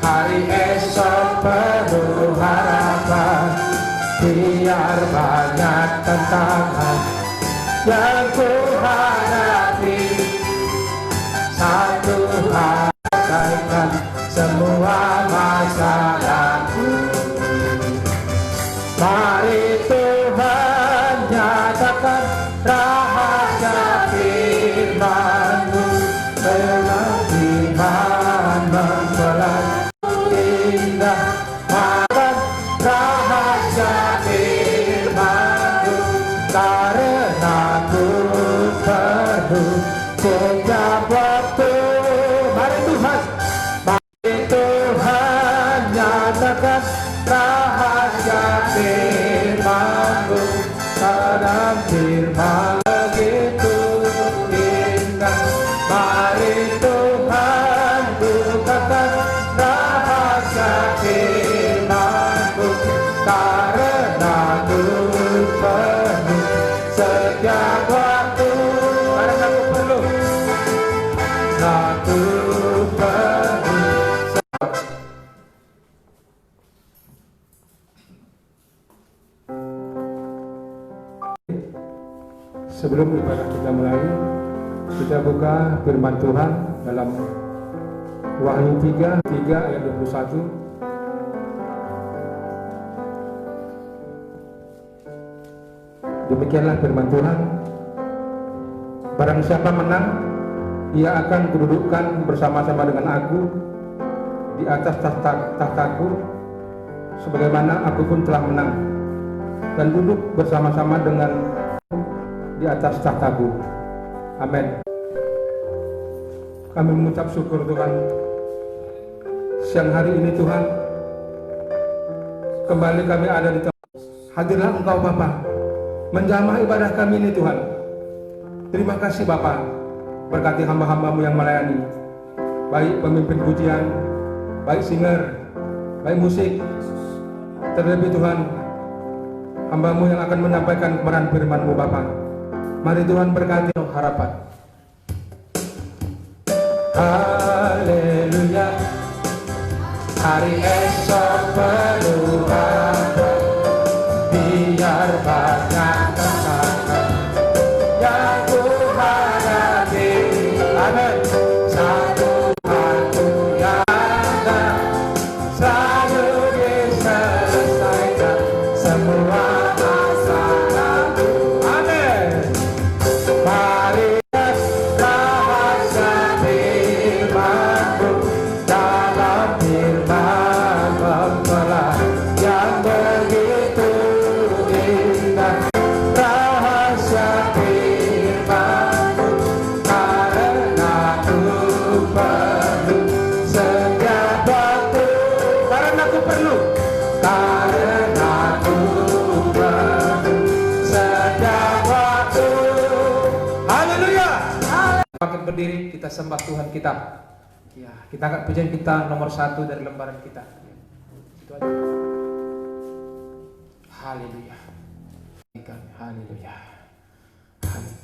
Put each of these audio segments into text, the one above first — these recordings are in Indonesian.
hari esok penuh harapan. Biar banyak tantangan yang ku hadapi, satu hal selesaikan semua masalahku. Mari Tuhan nyatakan rahasia firman-Mu, dengan iman mempelai indah. Makan rahasia firman-Mu, karena ku perlu setiap waktu. Mari Tuhan, mari Tuhan nyatakan rahasia firman-Mu, dalam firman begitu indah. Mari Tuhan bukakan rahasia firman-Mu, karena ku perlu setiap waktu. Karena ku perlu, aku perlu. Sebelum ibadah kita mulai, kita buka firman Tuhan dalam Wahyu 3 ayat 21. Demikianlah firman Tuhan. Barang siapa menang, ia akan kududukkan bersama-sama dengan aku di atas tahtaku, sebagaimana aku pun telah menang dan duduk bersama-sama dengan di atas tahtaku. Amin. Kami mengucap syukur Tuhan, siang hari ini Tuhan, kembali kami ada di tempat. Hadirlah Engkau Bapa, menjamah ibadah kami ini Tuhan. Terima kasih Bapa, berkati hamba-hamba-Mu yang melayani, baik pemimpin pujian, baik singer, baik musik, terlebih Tuhan hamba-Mu yang akan menyampaikan kebenaran firman-Mu Bapa. Mari Tuhan berkati harapan. Haleluya, hari esok penuh harapan. Biar banyak tantangan yang ku hadapi, amin. Satu hal yang tak selalu diselesaikan semua masalahku, amin. Mari rahasia firman-Mu, dalam firman mempelai yang begitu indah. Rahasia firman-Mu, karena ku perlu setiap waktu. Karena ku perlu, karena ku perlu setiap waktu. Haleluya. Bangkit berdiri, kita sembah Tuhan kita. Ya, kita akan pujian kita nomor 1 dari lembaran kita. Itu aja. Haleluya. Haleluya. Haleluya.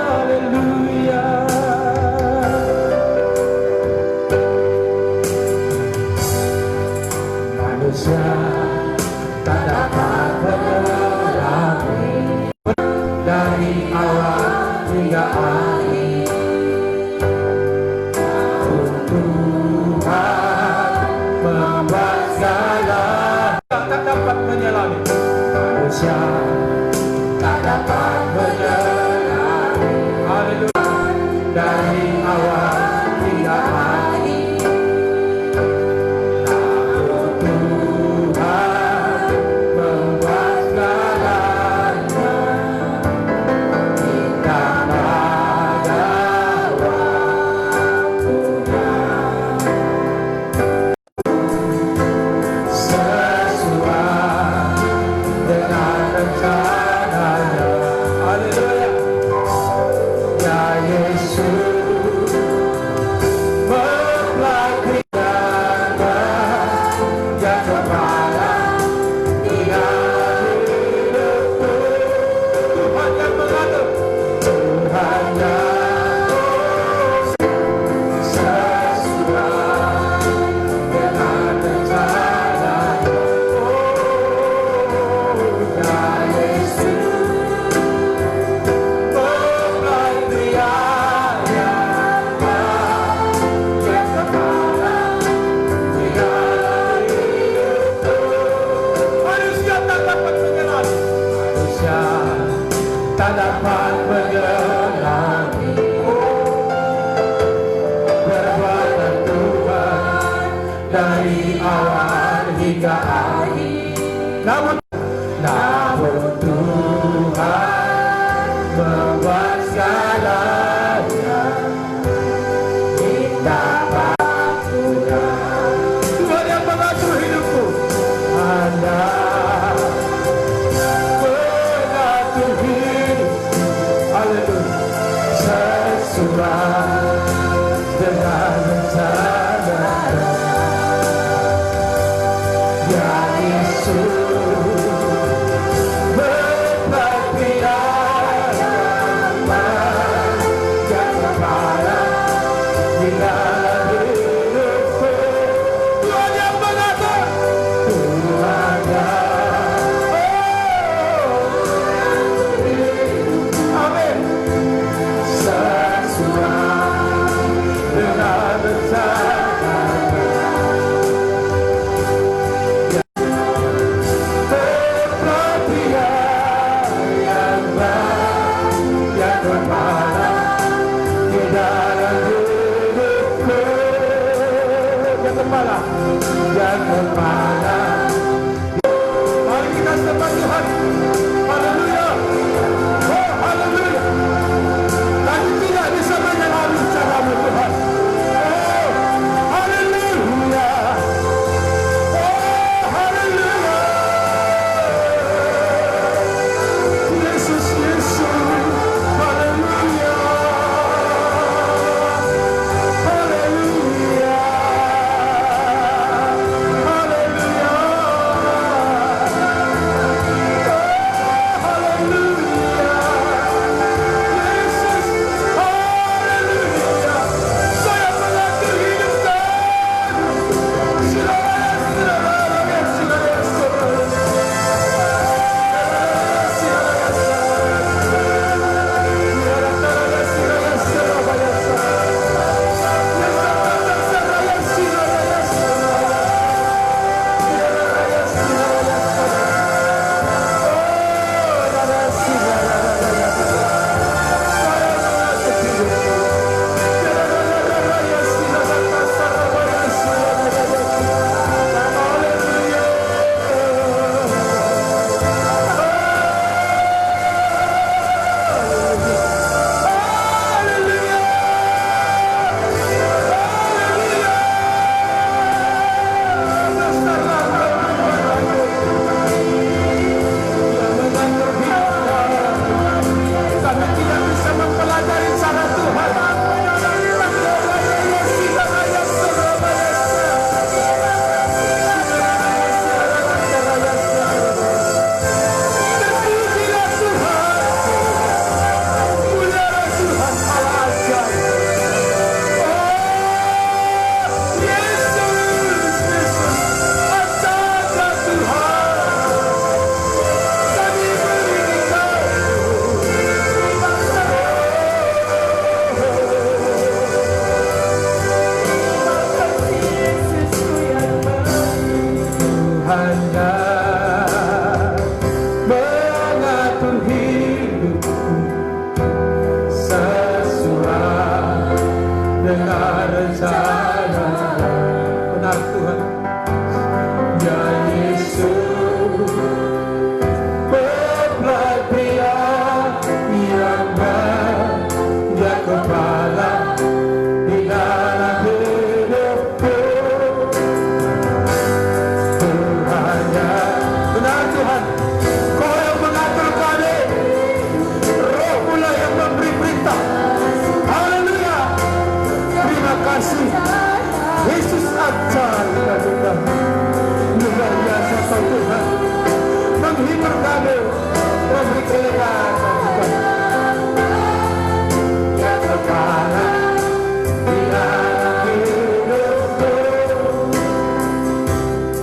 Haleluya. Manusia tak dapat bergerak dari awal hingga akhir. Namun Tuhan membuat segalanya dapat Tuhan. Tuhan yang mengatur hidupku. Anda mengatur hidup. Haleluya. Sesuai dengan rencana. Ya Yesus. Mari kita sembah Tuhan. Haleluya. Oh haleluya. Kami tidak bisa menyelami caramu Tuhan. Oh haleluya. Oh haleluya. Yesus Yesus. Haleluya. Haleluya.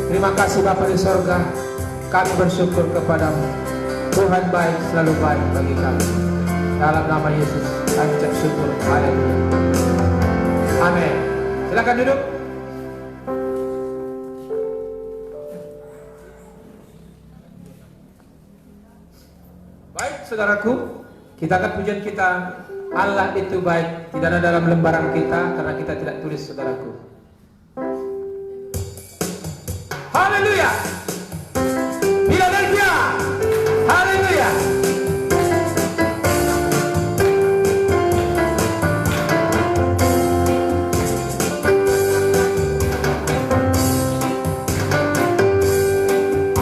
Terima kasih Bapa di sorga, kami bersyukur kepadamu. Tuhan baik, selalu baik bagi kami. Dalam nama Yesus, kami ucap syukur. Haleluya. Amin. Silakan duduk. Baik saudaraku, kita akan pujian kita. Allah itu baik, tidak ada dalam lembaran kita karena kita tidak tulis saudaraku. Haleluya. Philadelphia. Haleluya.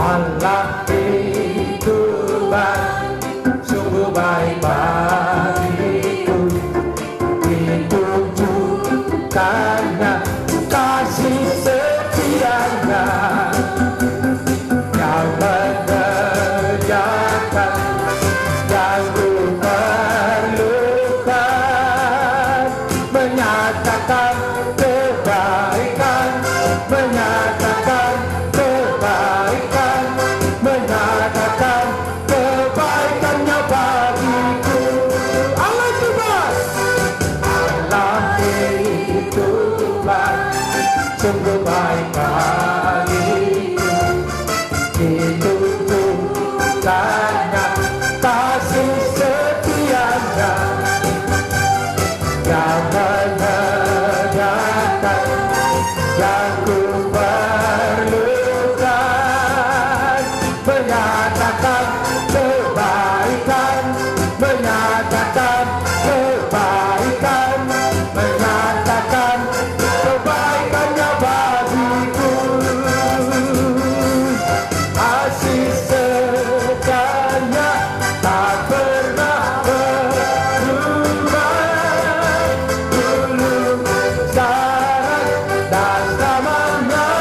Allah itu baik, sungguh baik bagiku. Ditunjukkannya kasih setianya yang mengerjakan yang ku perlukan, menyatakan kebaikan, menyatakan kebaikan, menyatakan kebaikannya bagiku. Allah itu baik, Allah itu baik, sungguh baik bagiku. Ditunjukkannya kasih setianya yang menyediakan yang ku perlukan, menyatakan kebaikan, menyatakan kebaikan, menyatakan kebaikannya bagiku. Kasih setianya tak pernah berubah, dulu, sekarang, dan selamanya.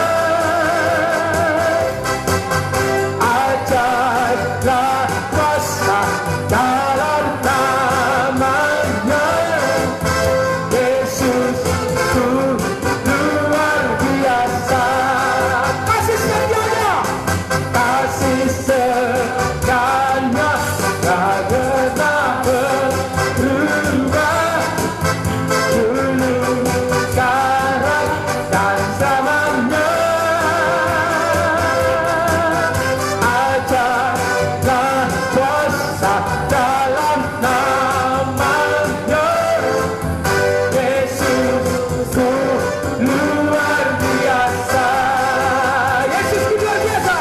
Ajaiblah kuasa dalam namanya. Yesus ku luar biasa. Kasih setianya, kasih setianya tak pernah berubah, dulu, sekarang, dan selamanya. Ajaiblah kuasa dalam namanya. Yesus ku luar biasa. Yesus ku luar biasa.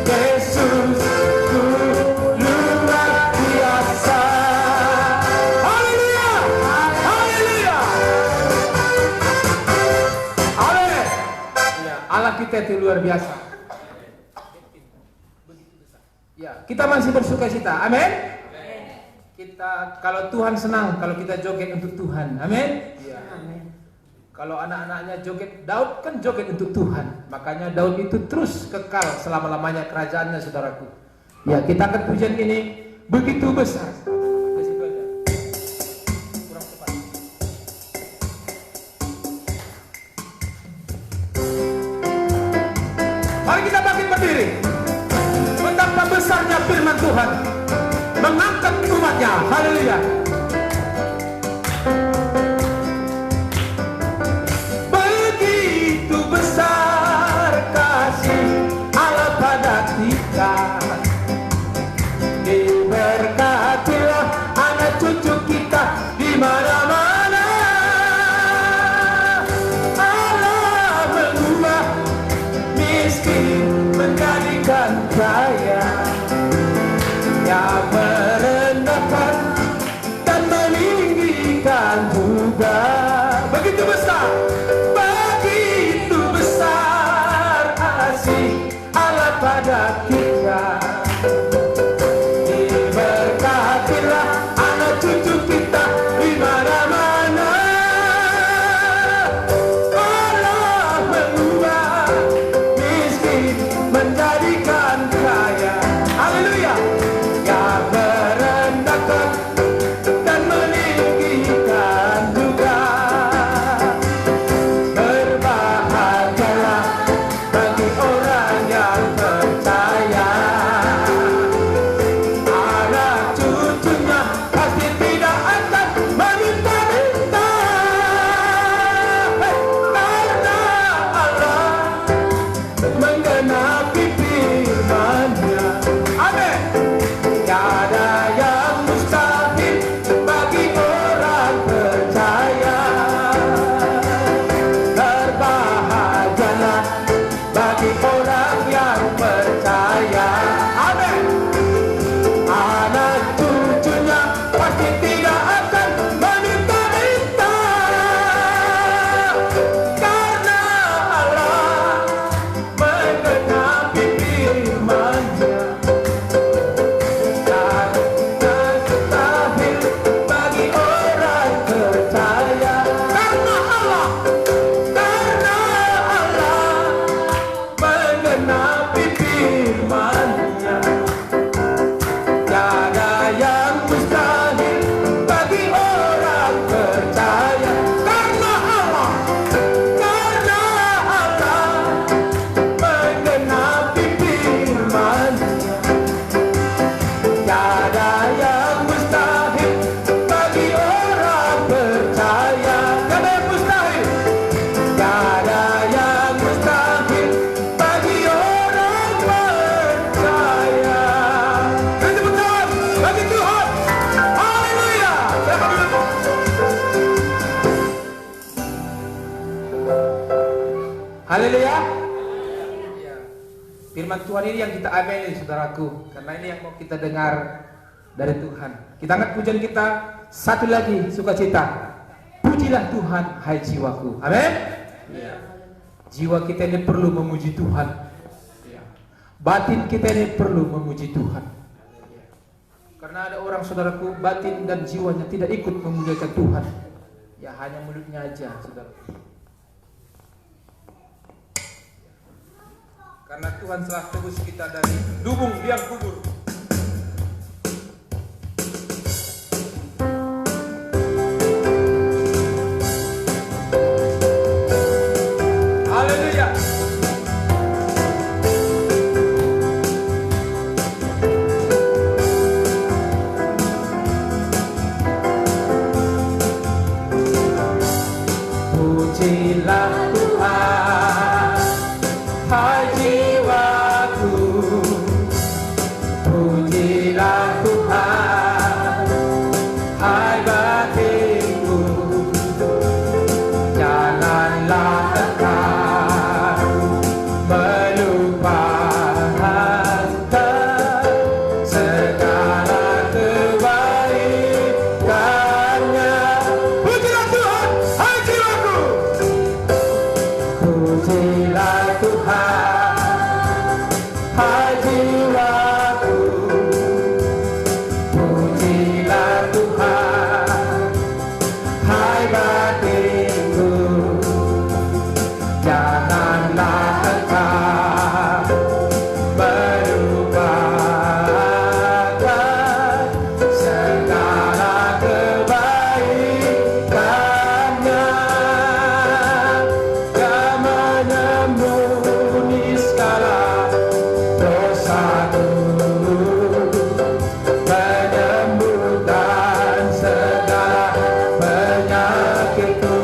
Yesus ku luar biasa. Haleluya. Haleluya. Amin. Ya, Allah kita itu luar biasa. Ya, kita masih bersukacita. Amin. Kita kalau Tuhan senang kalau kita joget untuk Tuhan. Amin. Ya. Kalau anak-anaknya joget, Daud kan joget untuk Tuhan. Makanya Daud itu terus kekal selama-lamanya kerajaannya, saudaraku. Ya, kita akan pujian ini begitu besar. Di situ aja. Kurang cepat. Mari kita bangkit berdiri. Betapa besarnya firman Tuhan mengangkat umatnya. Haleluya. Begitu besar kasih Allah pada kita. Diberkatilah anak cucu kita di mana-mana. Allah mengubah miskin menjadikan kaya, yang merendahkan Haleluya. Ya. Firman Tuhan ini yang kita amini, saudaraku, karena ini yang mau kita dengar dari Tuhan. Kita angkat pujian kita satu lagi, sukacita. Pujilah Tuhan, hai jiwaku. Amin. Ya. Jiwa kita ini perlu memuji Tuhan. Ya. Batin kita ini perlu memuji Tuhan. Ya. Karena ada orang, saudaraku, batin dan jiwanya tidak ikut memuliakan Tuhan. Ya, hanya mulutnya aja, saudaraku. Karena Tuhan telah tebus kita dari lubung liang kubur. Haleluya. Pujilah Tuhan, hai jiwaku. Pujilah Tuhan, hai batinku. Janganlah engkau melupakan segala kebaikannya. Pujilah Tuhan, hai jiwaku. Pujilah Tuhan, hai jiwaku. Pujilah Tuhan, hai batinku. Janganlah engkau melupakan segala kebaikannya. Dia menyembuni segala dosaku, menyembuhkan segala penyakitku.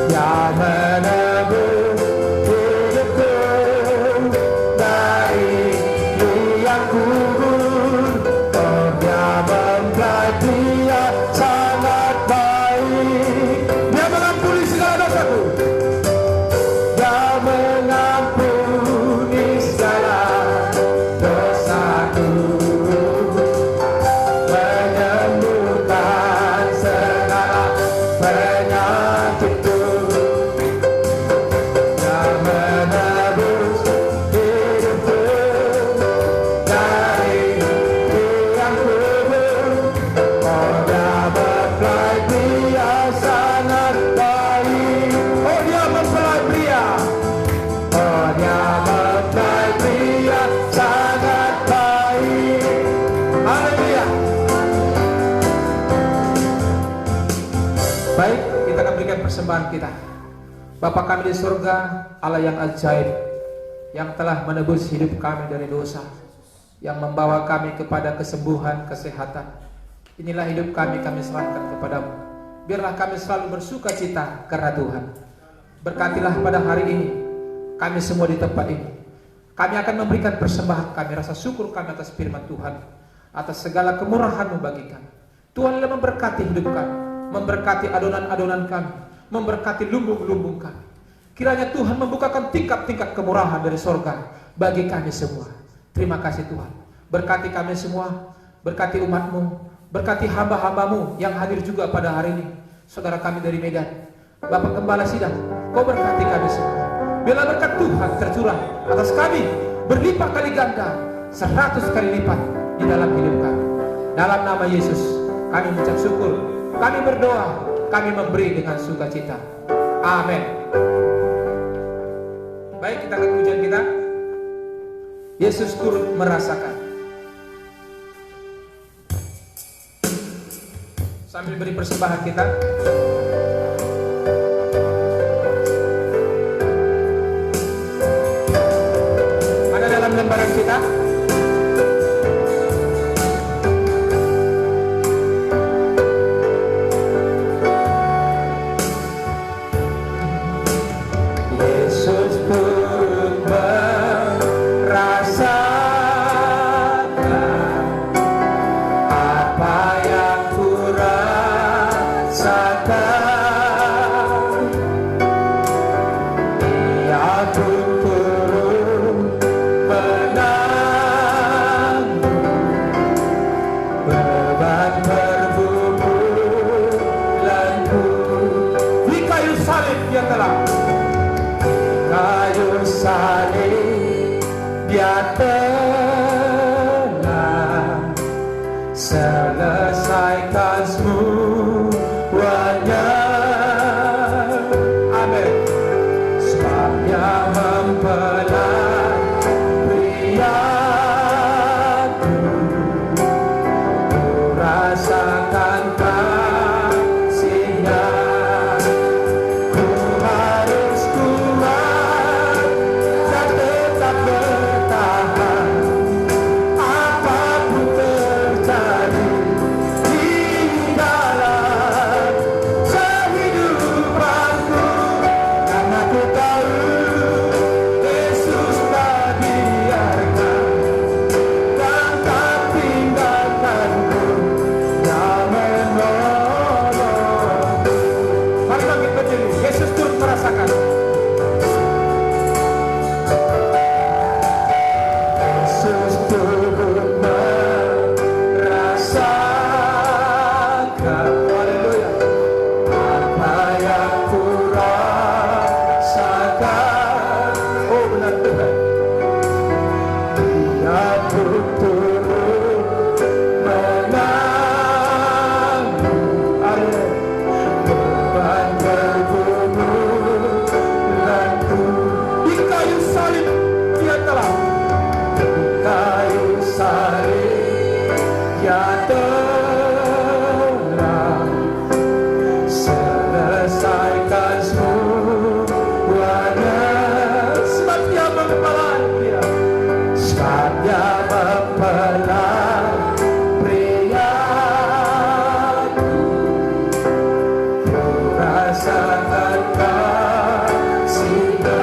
Dia menebus hidupku dari liang kubur. Oh, dia mempelai pria sangat baik. Dia mengampuni segala dosaku. Dia mengampuni segala dosaku, menyembuhkan segala penyakitku. Dia menebus hidupku dari liang kubur. Oh, dia mempelai pria sangat baik. Oh, dia mempelai pria. Oh, dia mempelai pria sangat baik. Haleluya. Baik, kita akan berikan persembahan kita. Bapa kami di surga, Allah yang ajaib, yang telah menebus hidup kami dari dosa, yang membawa kami kepada kesembuhan, kesehatan. Inilah hidup kami serahkan kepadamu. Biarlah kami selalu bersuka cita karena Tuhan. Berkatilah pada hari ini kami semua di tempat ini. Kami akan memberikan persembahan kami, rasa syukur kami atas firman Tuhan, atas segala kemurahan-Mu bagi kami. Tuhan telah memberkati hidup kami, memberkati adonan-adonan kami, memberkati lumbung-lumbung kami. Kiranya Tuhan membukakan tingkap-tingkap kemurahan dari sorga bagi kami semua. Terima kasih Tuhan. Berkati kami semua, berkati umat-Mu, berkati hamba-hamba-Mu yang hadir juga pada hari ini. Saudara kami dari Medan, Bapak Gembala Sidang, Kau berkati kami semua. Biarlah berkat Tuhan tercurah atas kami, berlipat kali ganda, 100 kali lipat di dalam hidup kami. Dalam nama Yesus kami mengucap syukur, kami berdoa, kami memberi dengan sukacita. Amin. Baik, kita akan pujian kita. Yesus turut merasakan. Sambil beri persembahan kita. Ada dalam lembaran kita. Yesus turut merasakan apa yang ku rasakan. salib Dia telah, kayu salib Dia telah selesaikan semuanya. amin. Sebab Dia mempelai priaku, ku rasakan kasih-Nya. Ku harus kuat dan tetap bertahan, apapun terjadi di dalam kehidupanku, karena ku tahu Yesus tak biarkan dan tak tinggalkanku. Dia menolongku. Mari bangkit berdiri. Yesus turut merasakan. Yesus turut merasakan, haleluya, apa yang ku rasakan. Oh benar Tuhan, Dia pun turut menanggung, amin, beban pergumulanku. Di kayu salib Dia telah, Kayu salib Dia telah selesaikan semuanya. sebab Dia mempelai Dia. Sebab Dia mempelai priaku, ku rasakan kasih-Nya.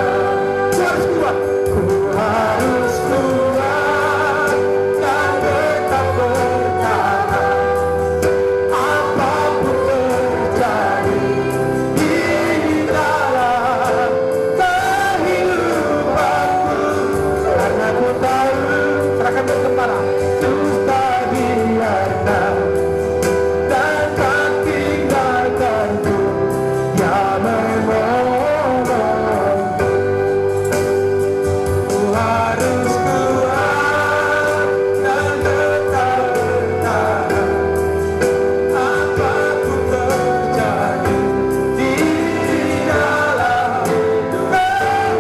Ku harus kuat. Ku harus kuat dan tetap bertahan, apapun terjadi di dalam kehidupanku, karena ku tahu Serahkan bergembara. Yesus tak biarkan dan tak tinggalkanku. Dia menolongku. Ku harus kuat dan tetap bertahan, apapun terjadi di dalam kehidupan,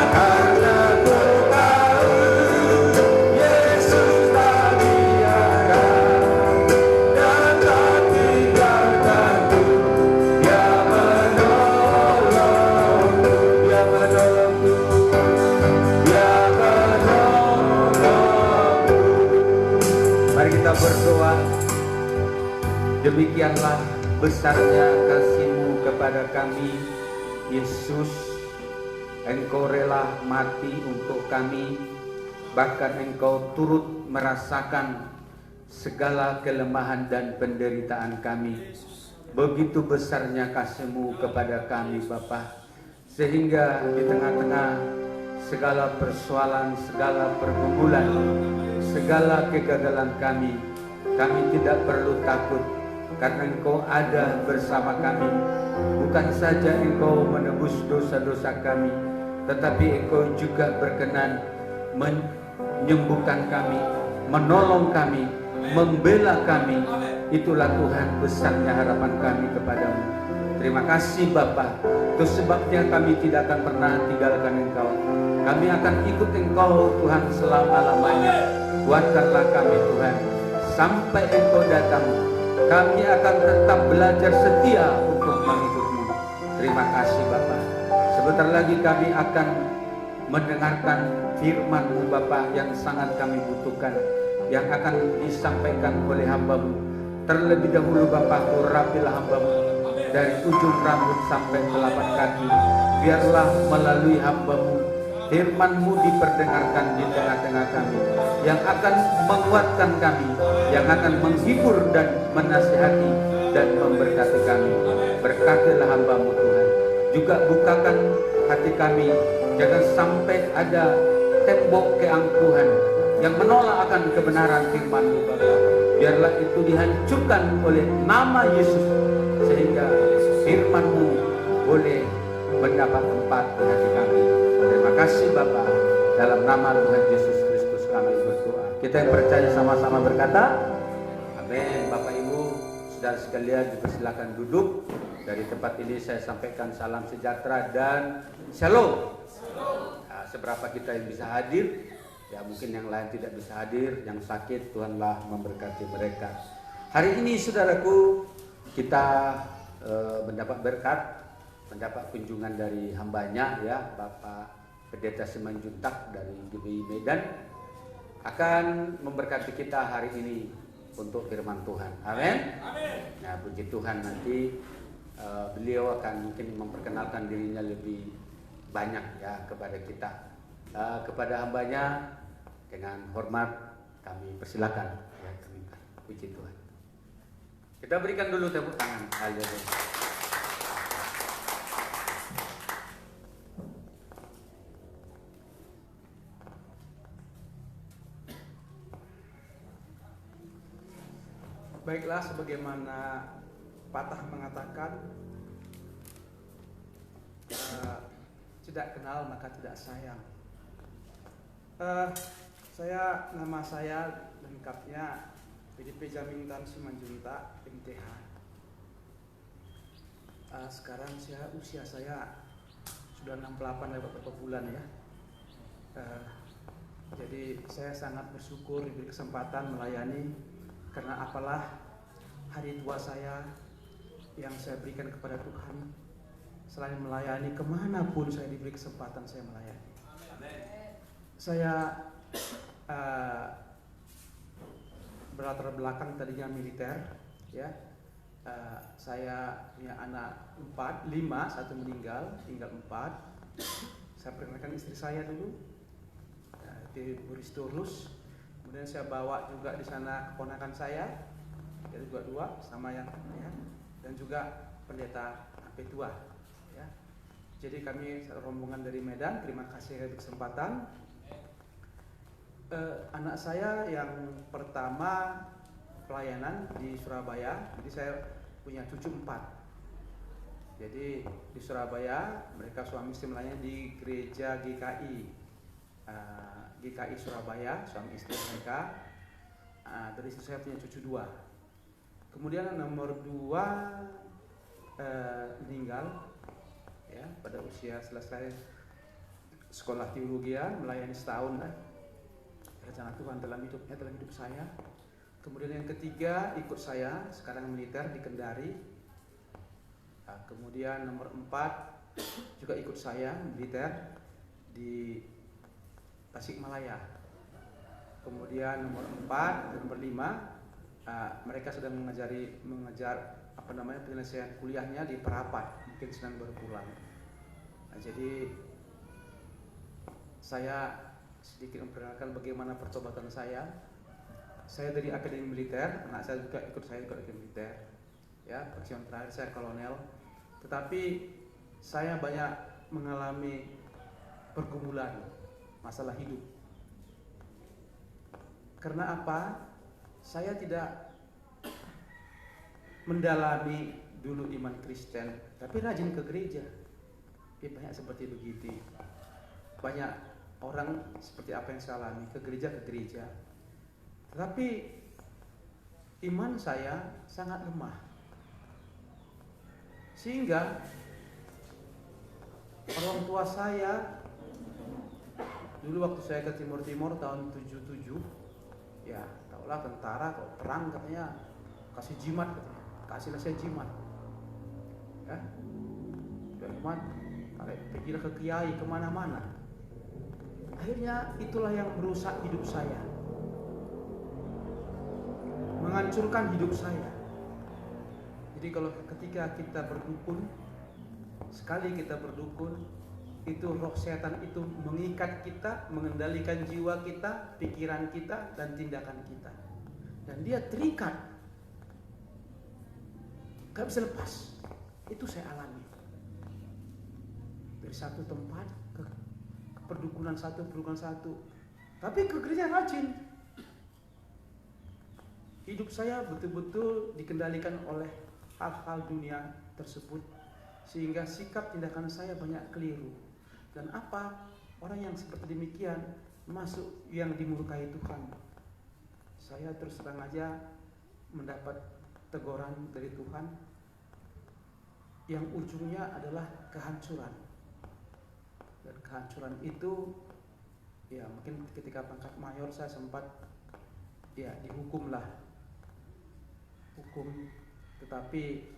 karena ku tahu Yesus tak biarkan dan tak tinggalkanku. Dia menolongku, Dia menolongku, Dia menolongku. Mari kita berdoa. Demikianlah besarnya kasih-Mu kepada kami, Yesus. Engkau rela mati untuk kami, bahkan Engkau turut merasakan segala kelemahan dan penderitaan kami. Begitu besarnya kasih-Mu kepada kami, Bapa, sehingga di tengah-tengah segala persoalan, segala pergumulan, segala kegagalan kami tidak perlu takut, karena Engkau ada bersama kami. Bukan saja Engkau menebus dosa-dosa kami, tetapi Engkau juga berkenan menyembuhkan kami, menolong kami, membela kami. Itulah Tuhan besarnya harapan kami kepadamu. Terima kasih Bapa. Itu sebabnya kami tidak akan pernah tinggalkan Engkau. Kami akan ikut Engkau Tuhan selama-lamanya. Kuatkanlah kami Tuhan, sampai Engkau datang. Kami akan tetap belajar setia untuk mengikut-Mu. Terima kasih Bapa. Sebentar lagi kami akan mendengarkan firman-Mu Bapa yang sangat kami butuhkan, yang akan disampaikan oleh hamba-Mu. Terlebih dahulu Bapa, urapilah hamba-Mu dari ujung rambut sampai telapak kaki. Biarlah melalui hamba-Mu firman-Mu diperdengarkan di tengah-tengah kami, yang akan menguatkan kami, yang akan menghibur dan menasihati dan memberkati kami. Berkatilah hamba-Mu Tuhan. Juga bukakan hati kami, jangan sampai ada tembok keangkuhan yang menolak akan kebenaran firman-Mu Bapa. Biarlah itu dihancurkan oleh nama Yesus, sehingga firman-Mu boleh mendapat tempat di hati kami. Terima kasih Bapa. Dalam nama Tuhan Yesus Kristus kami berdoa. Kita yang percaya sama-sama berkata, amin. Bapak Ibu, saudara sekalian juga silakan duduk. Dari tempat ini saya sampaikan salam sejahtera dan shalom. Nah, seberapa kita yang bisa hadir, ya mungkin yang lain tidak bisa hadir, yang sakit Tuhanlah memberkati mereka. Hari ini saudaraku, kita mendapat berkat, mendapat kunjungan dari hambanya ya, Bapak Pendeta Simanjuntak dari GBI Medan akan memberkati kita hari ini untuk firman Tuhan. Amin. Nah, puji Tuhan, nanti beliau akan mungkin memperkenalkan dirinya lebih banyak ya kepada kita, kepada hambanya. Dengan hormat kami persilakan ya, kami puji Tuhan. Kita berikan dulu tepuk tangan. Haleluya. Baiklah, sebagaimana patah mengatakan, tidak kenal maka tidak sayang. Nama saya lengkapnya PDP Jamintan Simanjuntak MTH. Sekarang usia saya sudah 68 lewat beberapa bulan ya. Jadi saya sangat bersyukur diberi kesempatan melayani, karena apalah hari tua saya yang saya berikan kepada Tuhan. Selain melayani, kemanapun saya diberi kesempatan saya melayani. Saya berlatar belakang tadinya militer, ya. Saya punya anak 5, 1 meninggal, tinggal 4. Saya perkenalkan istri saya dulu, di Boris Turlus. Kemudian saya bawa juga di sana keponakan saya, yaitu dua sama yang ya, dan juga pendeta Petua. Ya. Jadi kami rombongan dari Medan. Terima kasih atas kesempatan. Anak saya yang pertama pelayanan di Surabaya. Jadi saya punya cucu 4. Jadi di Surabaya mereka suami istri melayani di gereja GKI Surabaya, suami istri mereka. Dari situ saya punya cucu 2. Kemudian nomor 2 meninggal ya pada usia selesai sekolah teologi, melayani setahun lah. Rencana Tuhan dalam hidup saya. Kemudian yang ketiga ikut saya, sekarang militer di Kendari. Kemudian nomor 4 juga ikut saya militer di Tasikmalaya. Kemudian nomor 4 dan nomor 5 mereka sedang mengejar penyelesaian kuliahnya di Perapat, mungkin sedang berpulang. Jadi saya sedikit memperkenalkan bagaimana pertobatan saya. Saya dari akademi militer, anak saya juga ikut akademi militer. Ya, pensiun terakhir saya kolonel. Tetapi saya banyak mengalami pergumulan masalah hidup. Karena apa? Saya tidak mendalami dulu iman Kristen, tapi rajin ke gereja. Banyak seperti begitu. Banyak orang seperti apa yang saya alami, ke gereja. Tetapi iman saya sangat lemah. Sehingga orang tua saya dulu waktu saya ke Timur tahun 77, ya taulah tentara kalau perang katanya kasih jimat, katanya kasihlah saya jimat, ya jimat, pergilah ke kiai kemana-mana. Akhirnya itulah yang merusak hidup saya, menghancurkan hidup saya. Jadi kalau ketika kita berdukun, sekali kita berdukun, itu roh setan itu mengikat kita, mengendalikan jiwa kita, pikiran kita, dan tindakan kita. Dan dia terikat, gak bisa lepas. Itu saya alami. Dari satu tempat ke perdukunan satu. Tapi ke gereja rajin. Hidup saya betul-betul dikendalikan oleh hal-hal dunia tersebut. sehingga sikap tindakan saya banyak keliru. Dan apa? Orang yang seperti demikian masuk yang dimurkai Tuhan. Saya terus terang aja mendapat teguran dari Tuhan yang ujungnya adalah kehancuran. Dan kehancuran itu ya mungkin ketika pangkat mayor saya sempat ya dihukumlah, hukum, tetapi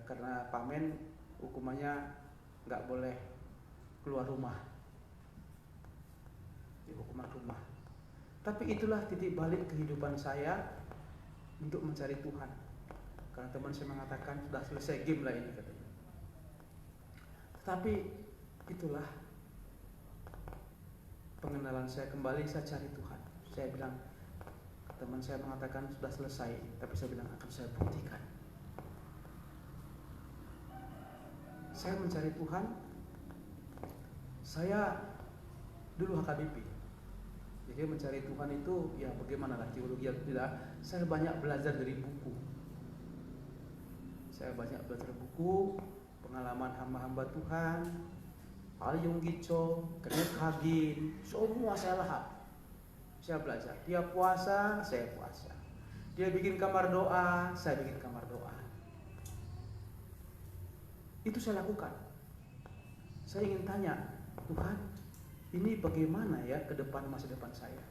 karena pamen hukumannya nggak boleh keluar rumah, di hukuman rumah. Tapi itulah titik balik kehidupan saya untuk mencari Tuhan. Karena teman saya mengatakan sudah selesai game lah ini katanya. Tetapi itulah pengenalan saya kembali, saya cari Tuhan. Saya bilang, teman saya mengatakan sudah selesai, tapi saya bilang akan saya buktikan. Saya mencari Tuhan. Saya dulu HKBP. Jadi mencari Tuhan itu ya bagaimana lah teologi atau tidak. Saya banyak belajar dari buku. Saya banyak belajar buku, pengalaman hamba-hamba Tuhan, Alyung Gicho, Kenneth Hagin, semua saya lahap. Saya belajar. Dia puasa, saya puasa. Dia bikin kamar doa, saya bikin kamar doa. Itu saya lakukan. Saya ingin tanya, Tuhan, ini bagaimana ya ke depan, masa depan saya?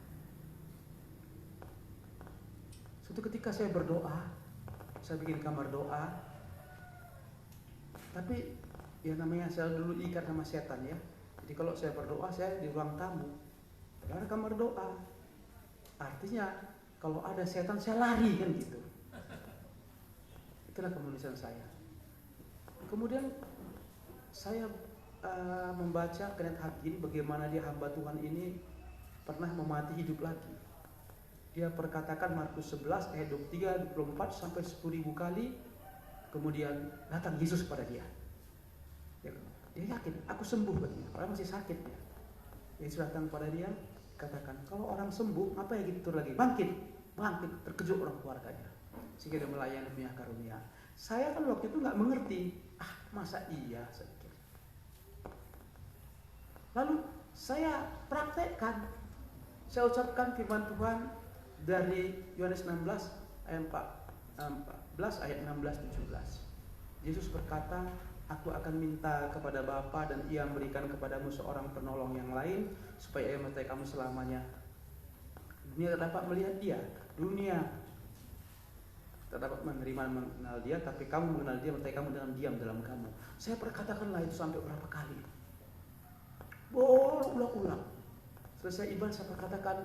Suatu ketika saya berdoa, saya bikin kamar doa, tapi ya namanya saya dulu ikat sama setan ya. Jadi kalau saya berdoa, saya di ruang tamu, ada kamar doa. Artinya kalau ada setan saya lari kan gitu. Itulah kemenusan saya. Kemudian saya membaca Kenneth Hagin bagaimana dia hamba Tuhan ini pernah memati hidup lagi. Dia perkatakan Markus 11 ayat 23, 24 sampai 10.000 kali. Kemudian datang Yesus pada dia. Dia yakin, aku sembuh katanya. Orang masih sakit ya. Yesus datang pada dia, katakan, kalau orang sembuh, apa yang gitu lagi? Bangkit, bangkit, terkejut orang keluarganya. Sehingga dia melayani punya karunia. Saya kan waktu itu nggak mengerti. Masa iya? Saya pikir. Lalu saya praktekkan. Saya ucapkan firman Tuhan dari Yohanes 16 ayat 14 ayat 16-17. Yesus berkata, aku akan minta kepada Bapa dan Ia memberikan kepadamu seorang penolong yang lain supaya Ia menyertai kamu selamanya. Dunia tak dapat melihat Dia, dunia tak dapat menerima mengenal Dia, tapi kamu mengenal Dia, menyertai kamu dengan diam dalam kamu. Saya perkatakanlah itu sampai berapa kali, berulang-ulang. Selesai ibadah saya perkatakan,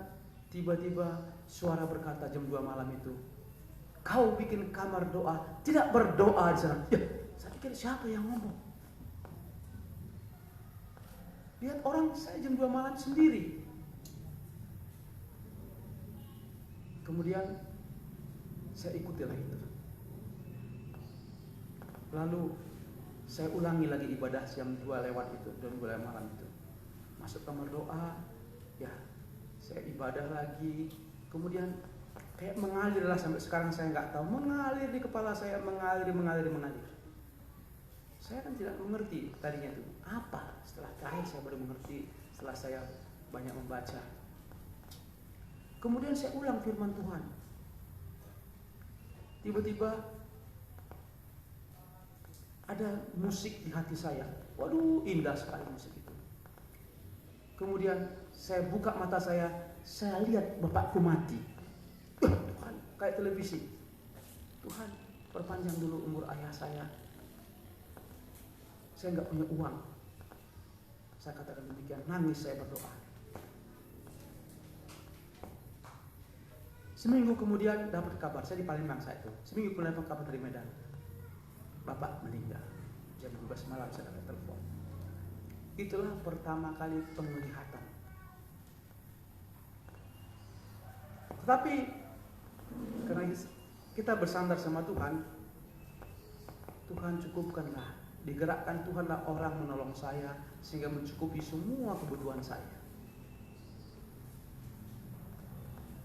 tiba-tiba suara berkata jam 2 malam itu, kau bikin kamar doa, tidak berdoa di sana. Ya, saya pikir siapa yang ngomong? Lihat orang, saya jam 2 malam sendiri. Kemudian saya ikutilah itu. Lalu saya ulangi lagi ibadah jam 2 lewat itu, jam 2 lewat malam itu. Masuk kamar doa, ya saya ibadah lagi. Kemudian kayak mengalir lah, sampai sekarang saya nggak tahu, mengalir di kepala saya, mengalir. Saya kan tidak mengerti tadinya itu apa. Setelah terakhir saya baru mengerti setelah saya banyak membaca. Kemudian saya ulang firman Tuhan. Tiba-tiba ada musik di hati saya. Waduh, indah sekali musik itu. Kemudian saya buka mata saya lihat bapakku mati. Tuhan, kayak televisi. Tuhan, perpanjang dulu umur ayah saya. Saya nggak punya uang. Saya katakan demikian, nangis saya berdoa. Seminggu kemudian dapat kabar, saya di Palembang saat itu. Seminggu kemudian dapat kabar dari Medan, bapak meninggal. Jam 12 malam saya dapat telepon. Itulah pertama kali penglihatan. Tetapi karena kita bersandar sama Tuhan, Tuhan cukupkanlah, digerakkan Tuhanlah orang menolong saya sehingga mencukupi semua kebutuhan saya.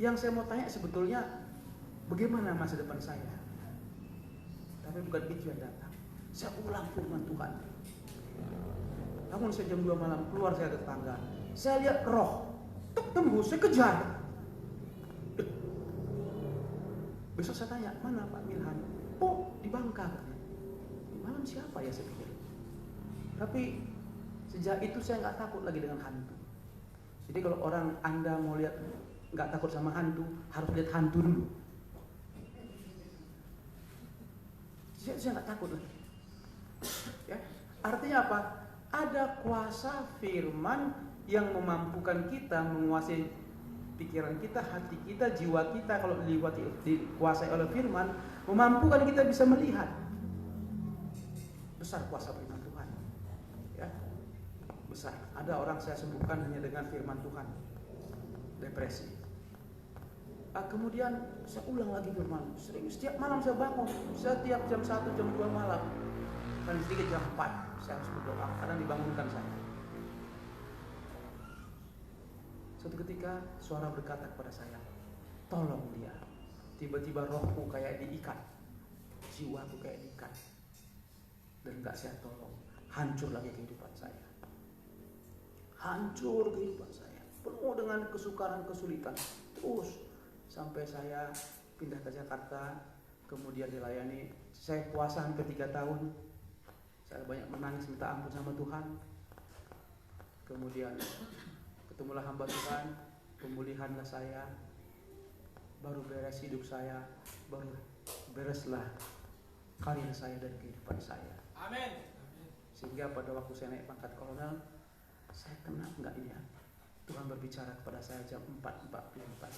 Yang saya mau tanya sebetulnya bagaimana masa depan saya? Tapi bukan itu yang datang. Saya ulang firman Tuhan. Bangun saya jam 2 malam, keluar saya ke tetangga. Saya lihat roh, tembus, saya kejar. Besok saya tanya, mana Pak Milhan? Oh, di Bangka. Di malam siapa ya, saya pikir. Tapi sejak itu saya nggak takut lagi dengan hantu. Jadi kalau orang Anda mau lihat nggak takut sama hantu, harus lihat hantu dulu. Sejak itu saya nggak takut lagi. Ya, artinya apa? Ada kuasa firman yang memampukan kita menguasai pikiran kita, hati kita, jiwa kita. Kalau dikuasai oleh firman, memampukan kita bisa melihat. Besar kuasa firman Tuhan. Ya, besar. Ada orang saya sembuhkan hanya dengan firman Tuhan. Depresi. Kemudian saya ulang lagi firman. Setiap malam saya bangun, setiap jam 1, jam 2 malam. Dan sedikit jam 4 saya harus berdoa, kadang dibangunkan saya. Suatu ketika suara berkata kepada saya, tolong dia. Tiba-tiba rohku kayak diikat, jiwaku kayak diikat, dan gak saya tolong. Hancur lagi kehidupan saya. Hancur kehidupan saya, penuh dengan kesukaran, kesulitan. Terus sampai saya pindah ke Jakarta, kemudian dilayani. Saya puasa hampir 3 tahun. Saya banyak menangis minta ampun sama Tuhan. Kemudian ketemulah hamba Tuhan, pemulihanlah saya, baru beres hidup saya, baru bereslah karir saya dan kehidupan saya. Amin. Sehingga pada waktu saya naik pangkat kolonel, saya kenal enggak ini ya, Tuhan berbicara kepada saya jam 4.44.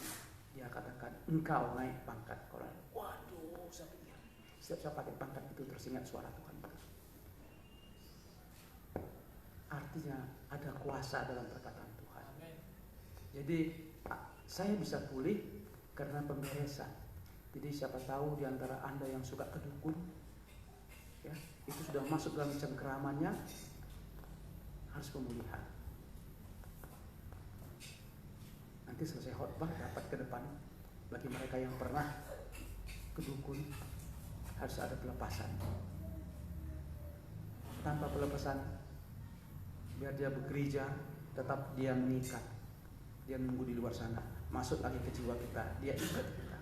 Dia katakan, engkau naik pangkat kolonel. Waduh, saya pikir setiap saya pakai pangkat itu teringat suara Tuhan itu. Artinya ada kuasa dalam perkataan Tuhan. Jadi saya bisa pulih karena pemberesan. Jadi siapa tahu di antara Anda yang suka ke dukun, ya, itu sudah masuk dalam cengkeramannya, harus pemulihan. Nanti selesai khotbah dapat ke depan. Bagi mereka yang pernah ke dukun, harus ada pelepasan. Tanpa pelepasan, biar dia bergereja, tetap dia mengikat. Dia nunggu di luar sana, masuk lagi ke jiwa kita, dia ikat kita.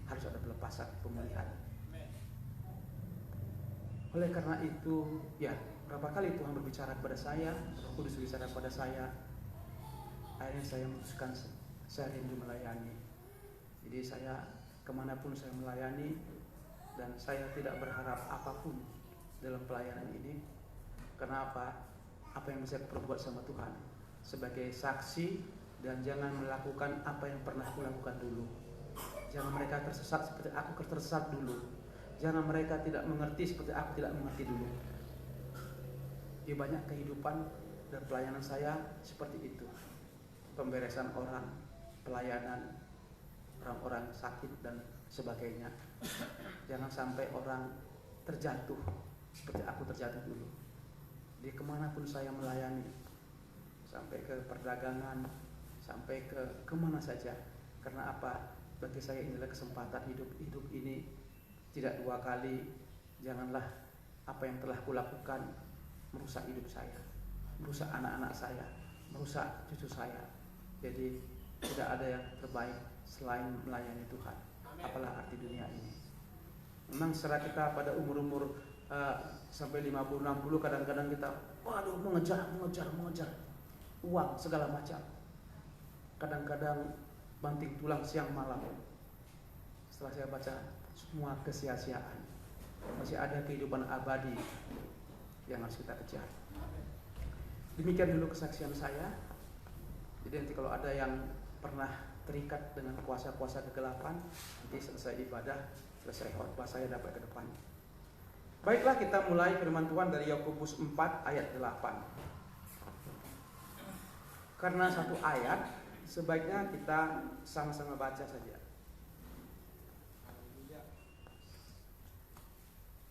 Harus ada pelepasan, pemulihan. Oleh karena itu, ya, berapa kali Tuhan berbicara kepada saya, Roh Kudus berbicara kepada saya. Akhirnya saya memutuskan saya rindu melayani. Jadi saya kemanapun saya melayani, dan saya tidak berharap apapun dalam pelayanan ini. Kenapa? Apa yang bisa perbuat sama Tuhan sebagai saksi, dan jangan melakukan apa yang pernah aku lakukan dulu. Jangan mereka tersesat seperti aku tersesat dulu. Jangan mereka tidak mengerti seperti aku tidak mengerti dulu. Di banyak kehidupan dan pelayanan saya seperti itu. Pemberesan orang, pelayanan orang-orang sakit dan sebagainya. Jangan sampai orang terjatuh seperti aku terjatuh dulu. Di kemanapun saya melayani, sampai ke perdagangan, sampai ke kemana saja. Karena apa? Bagi saya inilah kesempatan hidup ini tidak 2 kali. Janganlah apa yang telah kulakukan merusak hidup saya, merusak anak-anak saya, merusak cucu saya. Jadi tidak ada yang terbaik selain melayani Tuhan. Apalah arti dunia ini. Memang secara kita pada umur-umur sampai 50-60 kadang-kadang kita waduh mengejar uang segala macam. Kadang-kadang banting tulang siang malam. Setelah saya baca, semua kesia-siaan. Masih ada kehidupan abadi yang harus kita kejar. Demikian dulu kesaksian saya. Jadi nanti kalau ada yang pernah terikat dengan kuasa-kuasa kegelapan, nanti selesai ibadah, selesai khotbah, saya dapat ke depan. Baiklah, kita mulai firman Tuhan dari Yakobus 4 ayat 8. Karena satu ayat, sebaiknya kita sama-sama baca saja.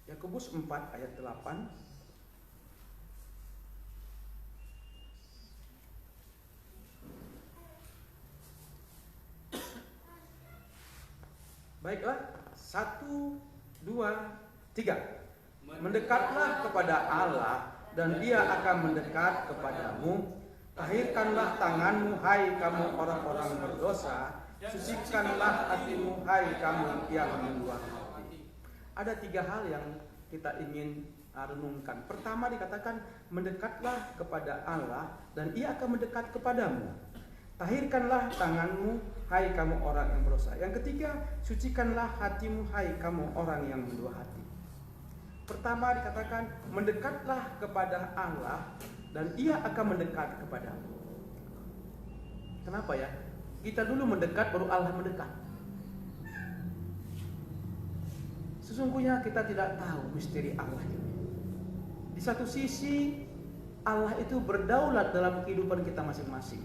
Yakobus 4 ayat 8. Baiklah, 1, 2, 3. Mendekatlah kepada Allah dan Dia akan mendekat kepadamu. Tahirkanlah tanganmu, hai kamu orang-orang berdosa. Sucikanlah hatimu, hai kamu yang mendua hati. Ada 3 hal yang kita ingin renungkan. Pertama dikatakan, mendekatlah kepada Allah dan Ia akan mendekat kepadamu. Tahirkanlah tanganmu, hai kamu orang yang berdosa. Yang ketiga, sucikanlah hatimu, hai kamu orang yang mendua hati. Pertama dikatakan, mendekatlah kepada Allah dan Ia akan mendekat kepadamu. Kenapa ya? Kita dulu mendekat, baru Allah mendekat. Sesungguhnya kita tidak tahu misteri Allah ini. Di satu sisi, Allah itu berdaulat dalam kehidupan kita masing-masing.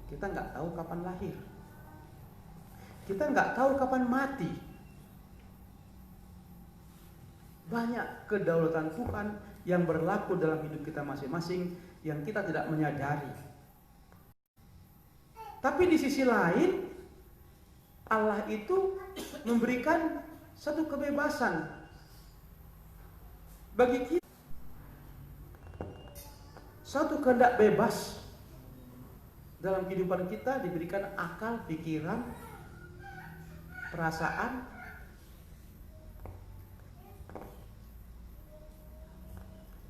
Kita nggak tahu kapan lahir. Kita nggak tahu kapan mati. Banyak kedaulatan Tuhan yang berlaku dalam hidup kita masing-masing yang kita tidak menyadari. Tapi di sisi lain, Allah itu memberikan satu kebebasan bagi kita. Satu kehendak bebas dalam kehidupan kita, diberikan akal, pikiran, perasaan.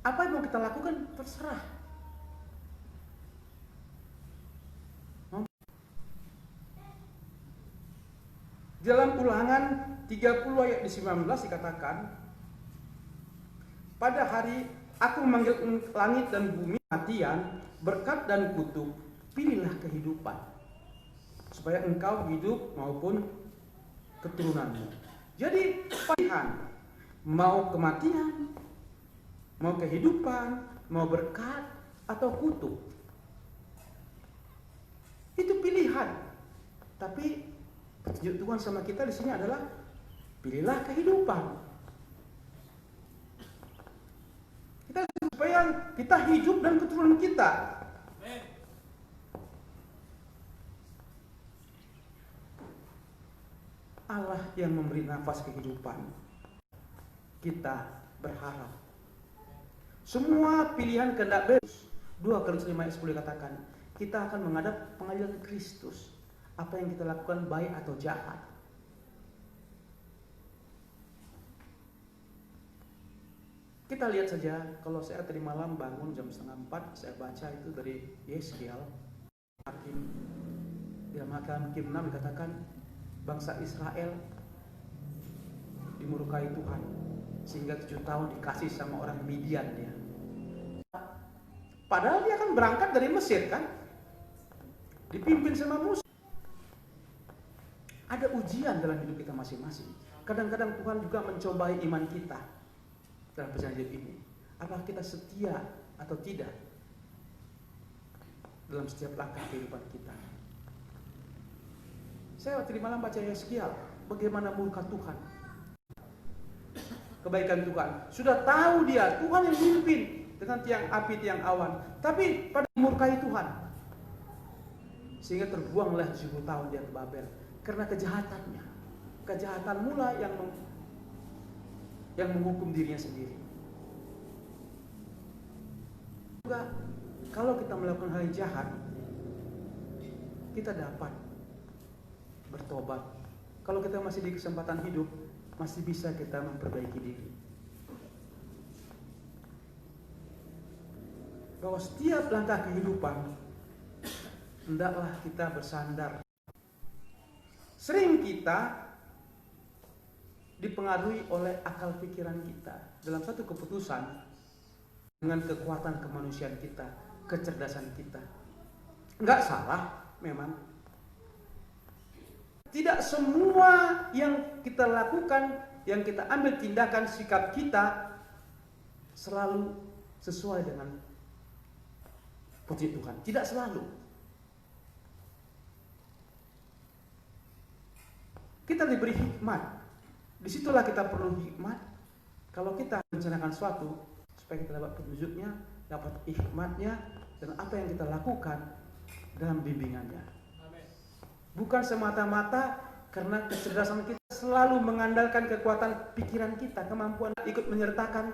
Apa yang mau kita lakukan terserah. Dalam Ulangan 30 ayat 19 dikatakan, pada hari aku memanggil langit dan bumi, kematian, berkat dan kutuk, pilihlah kehidupan, supaya engkau hidup maupun keturunanmu. Jadi pilihan, mau kematian, mau kehidupan, mau berkat atau kutuk. Itu pilihan. Tapi petunjuk Tuhan sama kita di sini adalah pilihlah kehidupan. Kita supaya kita hidup dan keturunan kita. Allah yang memberi nafas kehidupan. Kita berharap semua pilihan kehendak bebas. 2 Korintus 5 ayat 10 katakan, kita akan menghadap pengadilan Kristus. Apa yang kita lakukan baik atau jahat. Kita lihat saja, kalau saya tadi malam bangun jam 3:30, saya baca itu dari Yeskiel. Dalam Hakim 6 dikatakan, bangsa Israel dimurkai Tuhan sehingga 7 tahun dikasih sama orang Midian ya. Padahal dia akan berangkat dari Mesir kan, dipimpin sama Musa. Ada ujian dalam hidup kita masing-masing. Kadang-kadang Tuhan juga mencobai iman kita dalam perjanjian ini. Apakah kita setia atau tidak dalam setiap langkah kehidupan kita? Saya tadi malam baca Yeskiel, bagaimana murka Tuhan, kebaikan Tuhan. Sudah tahu dia, Tuhan yang memimpin dengan tiang api, tiang awan, tapi pada murkai Tuhan, sehingga terbuanglah 70 tahun dia ke Babel karena kejahatannya. Kejahatan mula yang menghukum dirinya sendiri. Juga kalau kita melakukan hal yang jahat, kita dapat bertobat. Kalau kita masih di kesempatan hidup, masih bisa kita memperbaiki diri. Bahwa setiap langkah kehidupan hendaklah kita bersandar. Sering kita dipengaruhi oleh akal pikiran kita dalam satu keputusan dengan kekuatan kemanusiaan kita, kecerdasan kita. Enggak salah memang. Tidak semua yang kita lakukan, yang kita ambil tindakan, sikap kita selalu sesuai dengan petunjuk Tuhan. Tidak selalu. Kita diberi hikmat. Disitulah kita perlu hikmat. Kalau kita merencanakan sesuatu, supaya kita dapat petunjuknya, dapat hikmatnya, dan apa yang kita lakukan dalam bimbingannya. Bukan semata-mata Karena kecerdasan kita selalu mengandalkan kekuatan pikiran kita, kemampuan ikut menyertakan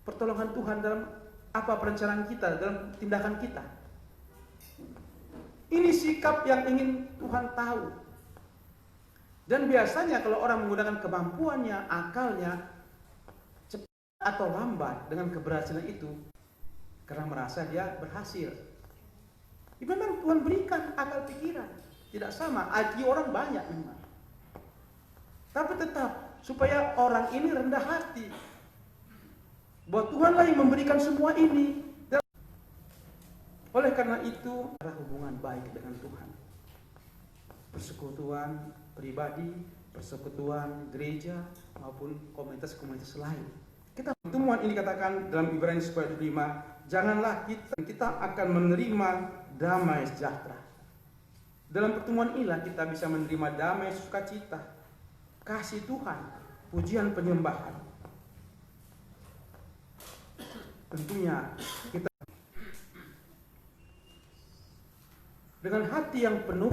pertolongan Tuhan dalam apa perencanaan kita, dalam tindakan kita. Ini sikap yang ingin Tuhan tahu. Dan biasanya kalau orang menggunakan kemampuannya, akalnya, cepat atau lambat dengan keberhasilan itu, karena merasa dia berhasil. Memang Tuhan berikan akal pikiran. Tidak sama, IQ orang banyak memang. Tapi tetap, supaya orang ini rendah hati. Bahwa Tuhanlah yang memberikan semua ini. Dan oleh karena itu, ada hubungan baik dengan Tuhan. Persekutuan pribadi, persekutuan gereja, maupun komunitas-komunitas lain. Pertemuan ini katakan dalam Ibrani 10:5, janganlah kita akan menerima damai sejahtera. Dalam pertemuan inilah kita bisa menerima damai sukacita, kasih Tuhan, pujian penyembahan. Tentunya kita dengan hati yang penuh,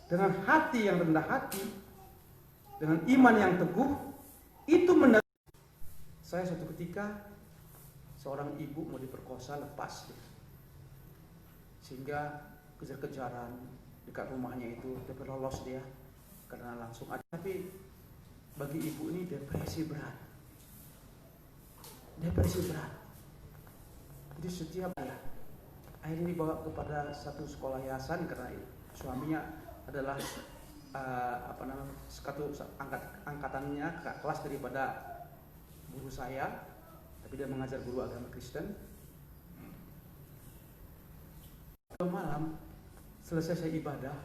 dengan hati yang rendah hati, dengan iman yang teguh, itu saya suatu ketika seorang ibu mau diperkosa, lepas sehingga kejar-kejaran dekat rumahnya itu, dia lolos dia karena langsung ada. Tapi bagi ibu ini depresi berat. Jadi setiap akhirnya dibawa kepada satu sekolah yayasan karena suaminya adalah satu angkatannya kelas daripada guru saya, tapi dia mengajar guru agama Kristen. Malam selesai saya ibadah,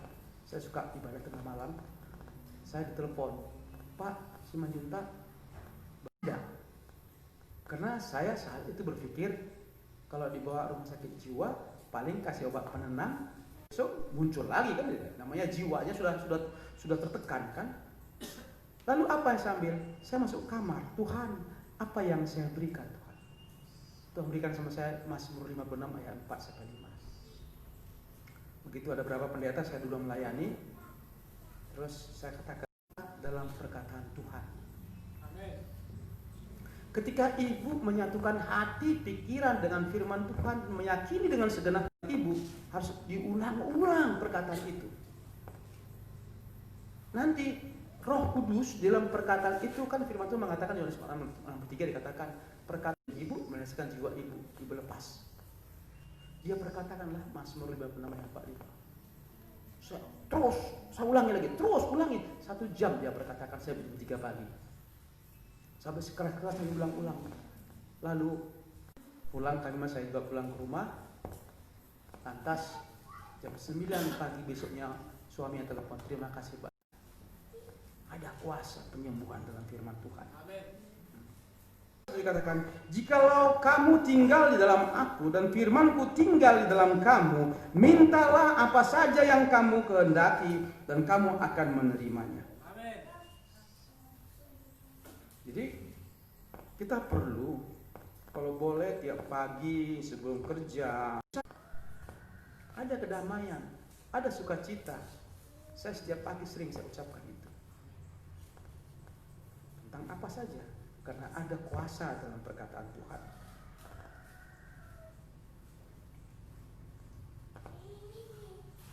saya suka ibadah tengah malam, saya ditelepon, Pak Simanjuntak beda. Karena saya saat itu berpikir kalau dibawa rumah sakit jiwa paling kasih obat penenang, besok muncul lagi kan, namanya jiwanya sudah tertekan kan. Lalu apa yang saya ambil? Saya masuk kamar, Tuhan apa yang saya berikan Tuhan? Tuhan berikan sama saya Mazmur 56 ayat 4-5. Begitu ada berapa pendeta saya dulu melayani, terus saya katakan dalam perkataan Tuhan. Amin. Ketika ibu menyatukan hati, pikiran dengan firman Tuhan, meyakini dengan segenap ibu, harus diulang-ulang perkataan itu. Nanti Roh Kudus dalam perkataan itu kan firman Tuhan mengatakan, Yohanes 6:3 dikatakan, perkataan ibu menyaksikan jiwa ibu lepas. Dia perkatakanlah Mazmur 56 ayat 4. Saya ulangi lagi, terus ulangi. 1 jam dia perkatakan, saya jam 3 pagi. Sampai sekeras-keras saya ulang-ulang. Lalu pulang, saya juga pulang ke rumah. Lantas jam 9 pagi besoknya suami yang telepon, terima kasih Pak. Ada kuasa penyembuhan dalam firman Tuhan. Amin. Dikatakan, jikalau kamu tinggal di dalam aku dan firmanku tinggal di dalam kamu, mintalah apa saja yang kamu kehendaki dan kamu akan menerimanya. Amin. Jadi kita perlu, kalau boleh tiap pagi sebelum kerja, ada kedamaian, ada sukacita. Saya setiap pagi sering saya ucapkan itu. Tentang apa saja. Karena ada kuasa dalam perkataan Tuhan.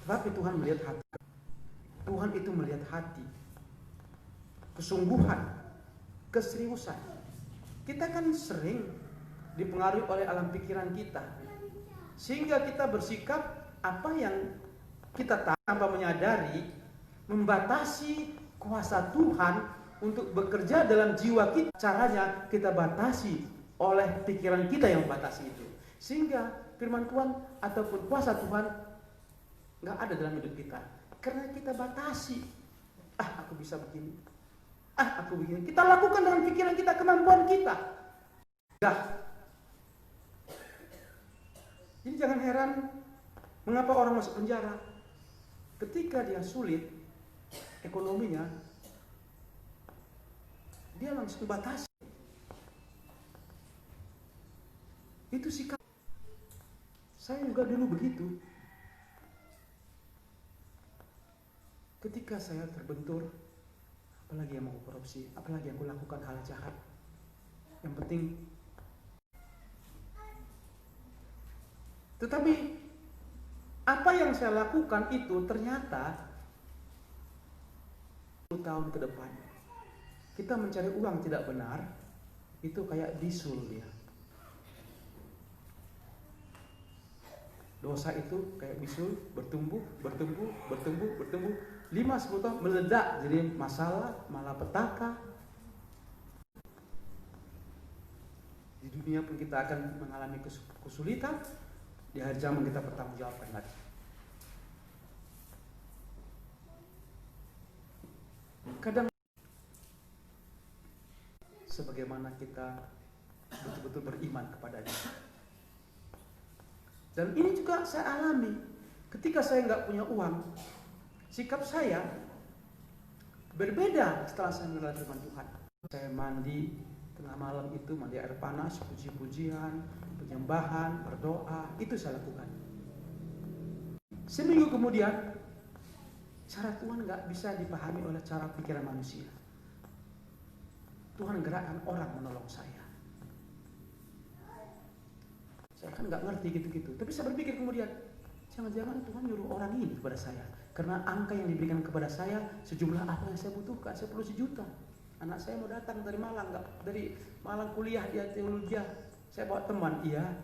Tetapi Tuhan melihat hati. Tuhan itu melihat hati, kesungguhan, keseriusan. Kita kan sering dipengaruhi oleh alam pikiran kita, sehingga kita bersikap apa yang kita tahu tanpa menyadari, membatasi kuasa Tuhan untuk bekerja dalam jiwa kita. Caranya kita batasi oleh pikiran kita yang membatasi itu, sehingga firman Tuhan ataupun kuasa Tuhan nggak ada dalam hidup kita karena kita batasi. Aku bisa begini, aku begini. Kita lakukan dengan pikiran kita, kemampuan kita. Jadi jangan heran mengapa orang masuk penjara ketika dia sulit ekonominya, dia langsung batasi. Itu sikap. Saya juga dulu begitu. ketika saya terbentur, apalagi yang mau korupsi, apalagi yang aku lakukan hal jahat. Yang penting, tetapi apa yang saya lakukan itu ternyata 10 tahun ke depan kita mencari uang tidak benar, itu kayak bisul dia. Dosa itu kayak bisul, bertumbuh, 5-10 tahun meledak jadi masalah, malapetaka. Di dunia pun kita akan mengalami kesulitan, di hari zaman kita bertanggungjawabkan lagi. Kadang sebagaimana kita betul-betul beriman kepadanya. Dan ini juga saya alami. Ketika saya nggak punya uang, sikap saya berbeda setelah saya mengenal firman Tuhan. Saya mandi tengah malam itu, mandi air panas, puji-pujian, penyembahan, berdoa, itu saya lakukan. Seminggu kemudian, cara Tuhan nggak bisa dipahami oleh cara pikiran manusia. Tuhan gerakkan orang menolong saya. Saya kan nggak ngerti gitu-gitu. Tapi saya berpikir kemudian, jangan-jangan Tuhan nyuruh orang ini kepada saya. Karena angka yang diberikan kepada saya sejumlah apa yang saya butuhkan. Saya perlu 1 juta. Anak saya mau datang dari Malang, dari Malang kuliah dia teologi. Saya bawa teman, iya.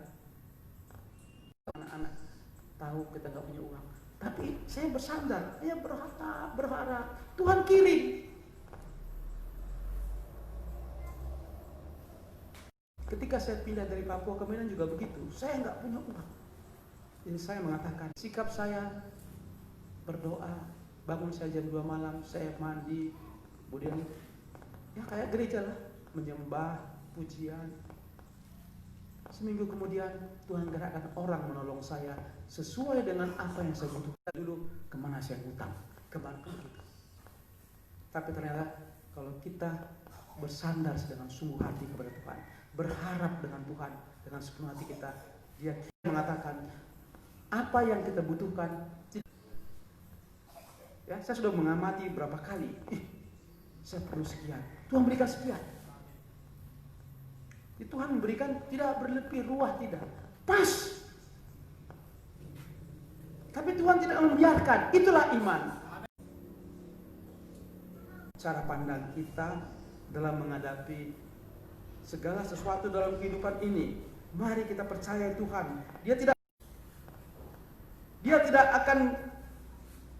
Anak-anak tahu kita nggak punya uang. Tapi saya bersandar, saya berharap Tuhan kirim. Ketika saya pindah dari Papua ke Medan juga begitu. Saya nggak punya uang. Jadi saya mengatakan, sikap saya berdoa, bangun saya jam 2 malam, saya mandi, kemudian ya kayak gereja lah, menyembah, pujian. Seminggu kemudian Tuhan gerakkan orang menolong saya sesuai dengan apa yang saya butuhkan. Dulu kemana saya utang, kemana gitu. Tapi ternyata kalau kita bersandar dengan sungguh hati kepada Tuhan, berharap dengan Tuhan dengan sepenuh hati kita, Dia mengatakan apa yang kita butuhkan. Ya, saya sudah mengamati berapa kali, saya perlu sekian, Tuhan berikan sekian. Tuhan memberikan tidak berlebih ruah, tidak pas. Tapi Tuhan tidak membiarkan. Itulah iman. Cara pandang kita dalam menghadapi segala sesuatu dalam kehidupan ini, mari kita percaya Tuhan. Dia tidak akan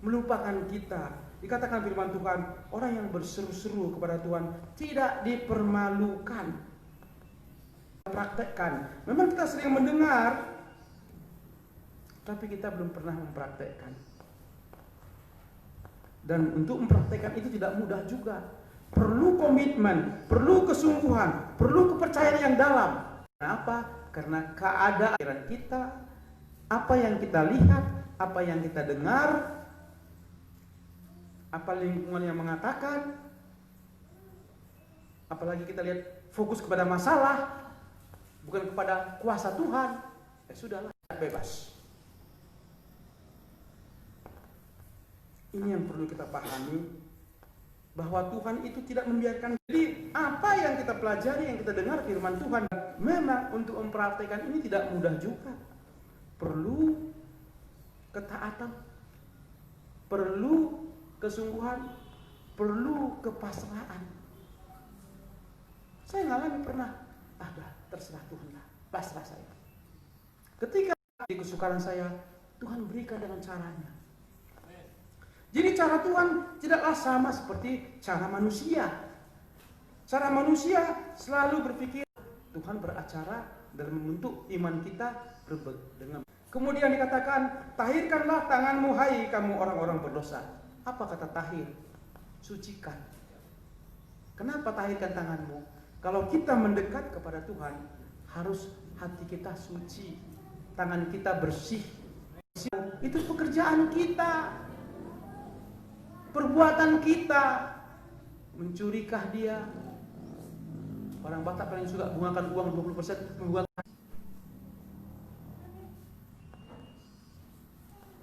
melupakan kita. Dikatakan firman Tuhan, orang yang berseru-seru kepada Tuhan tidak dipermalukan. Praktekkan. Memang kita sering mendengar, tapi kita belum pernah mempraktekkan. Dan untuk mempraktekkan itu tidak mudah juga. Perlu komitmen, perlu kesungguhan, perlu kepercayaan yang dalam. Kenapa? Karena keadaan kita, apa yang kita lihat, apa yang kita dengar, apa lingkungan yang mengatakan, apalagi kita lihat fokus kepada masalah, bukan kepada kuasa Tuhan, ya sudahlah, bebas. Ini yang perlu kita pahami, bahwa Tuhan itu tidak membiarkan. Jadi apa yang kita pelajari, yang kita dengar firman Tuhan, memang untuk mempraktikkan ini tidak mudah juga. Perlu ketaatan, perlu kesungguhan, perlu kepasrahan. Saya ngalami pernah, terserah Tuhan lah, pasrah saya. Ketika di kesukaran saya, Tuhan berikan dengan caranya. Jadi cara Tuhan tidaklah sama seperti cara manusia. Cara manusia selalu berpikir, Tuhan beracara dalam membentuk iman kita dengan. Kemudian dikatakan, tahirkanlah tanganmu hai kamu orang-orang berdosa. Apa kata tahir? Sucikan. Kenapa tahirkan tanganmu? Kalau kita mendekat kepada Tuhan, harus hati kita suci, tangan kita bersih. Itu pekerjaan kita, perbuatan kita. Mencurikah dia? Orang Batak paling suka bungakan uang 20%, membuat.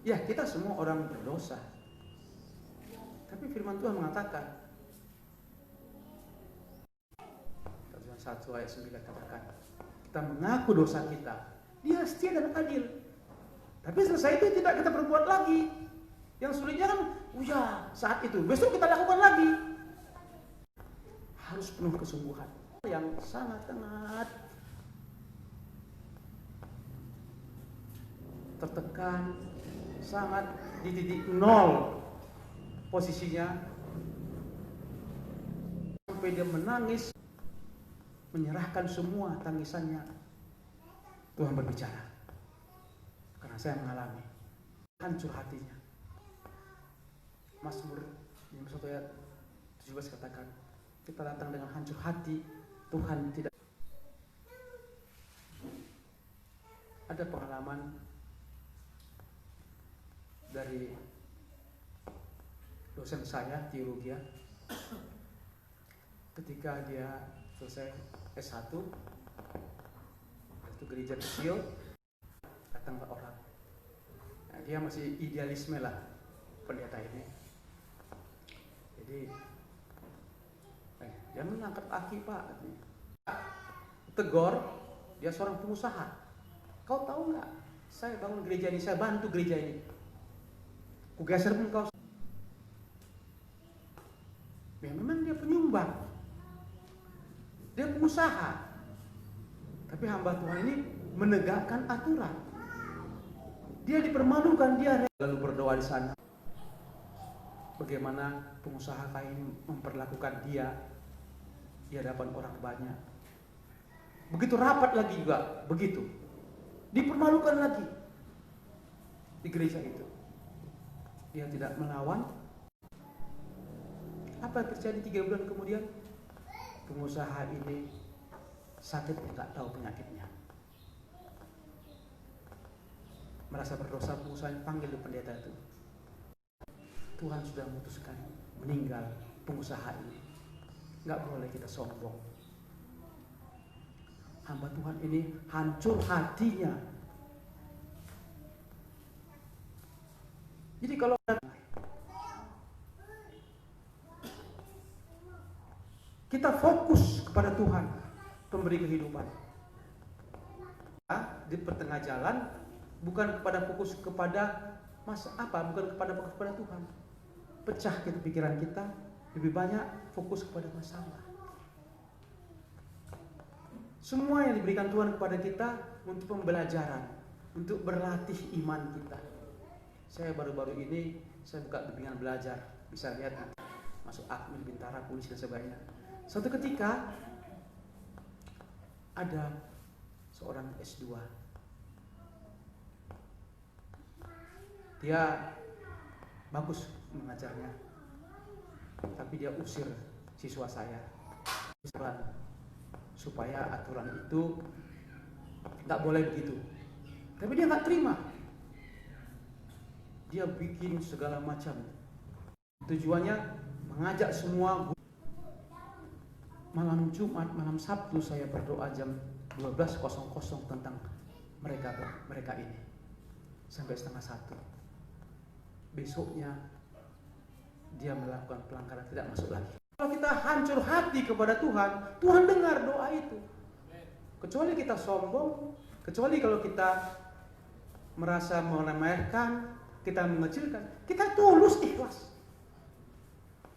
Ya, kita semua orang berdosa. Tapi Tapi firman Tuhan mengatakan, Yohanes 1 ayat 9 katakan, kita mengaku dosa kita, Dia setia dan adil. Tapi selesai itu tidak kita perbuat lagi. Yang sulitnya kan, ya saat itu, besok kita lakukan lagi. Harus penuh kesungguhan yang sangat-sangat tertekan, sangat di titik nol posisinya, sampai dia menangis, menyerahkan semua tangisannya. Tuhan berbicara, karena saya mengalami hancur hatinya. Mazmur 51 ayat 17 katakan, kita datang dengan hancur hati, Tuhan tidak. Ada pengalaman dari dosen saya teologi, ketika dia selesai S1, itu gereja kecil, datang ke orang. Nah, dia masih idealisme lah pendeta ini. Jadi jangan angkat kaki Pak, tegur, dia seorang pengusaha. Kau tahu nggak? Saya bangun gereja ini, saya bantu gereja ini. Kugeser pun kau. Ya memang dia penyumbang, dia pengusaha. Tapi hamba Tuhan ini menegakkan aturan. Dia dipermalukan, dia lalu berdoa di sana. Bagaimana pengusaha kain memperlakukan dia di hadapan orang banyak. Begitu rapat lagi juga, begitu. Dipermalukan lagi di gereja itu. Dia tidak melawan. Apa yang terjadi 3 bulan kemudian? Pengusaha ini sakit, tidak tahu penyakitnya. Merasa berdosa, pengusaha panggil pendeta itu. Tuhan sudah memutuskan meninggal pengusaha ini. Nggak boleh kita sombong. Hamba Tuhan ini hancur hatinya. Jadi kalau kita fokus kepada Tuhan, pemberi kehidupan, di pertengah jalan, bukan kepada fokus kepada bukan kepada fokus kepada Tuhan. Pecah pikiran kita, lebih banyak fokus kepada masalah. Semua yang diberikan Tuhan kepada kita untuk pembelajaran, untuk berlatih iman kita. Saya baru-baru ini saya buka bimbingan belajar, bisa lihat masuk Akmil, Bintara, Polisi dan sebagainya. Suatu ketika ada seorang S2. Dia bagus mengajarnya, tapi dia usir siswa saya supaya aturan itu nggak boleh begitu. Tapi dia nggak terima. Dia bikin segala macam. Tujuannya mengajak semua. Malam Jumat, malam Sabtu saya berdoa jam 12.00 tentang mereka ini sampai 12:30. Besoknya dia melakukan pelanggaran, tidak masuk lagi. Kalau kita hancur hati kepada Tuhan, Tuhan dengar doa itu. Kecuali kita sombong, kecuali kalau kita merasa meremehkan, kita mengecilkan, kita tulus ikhlas.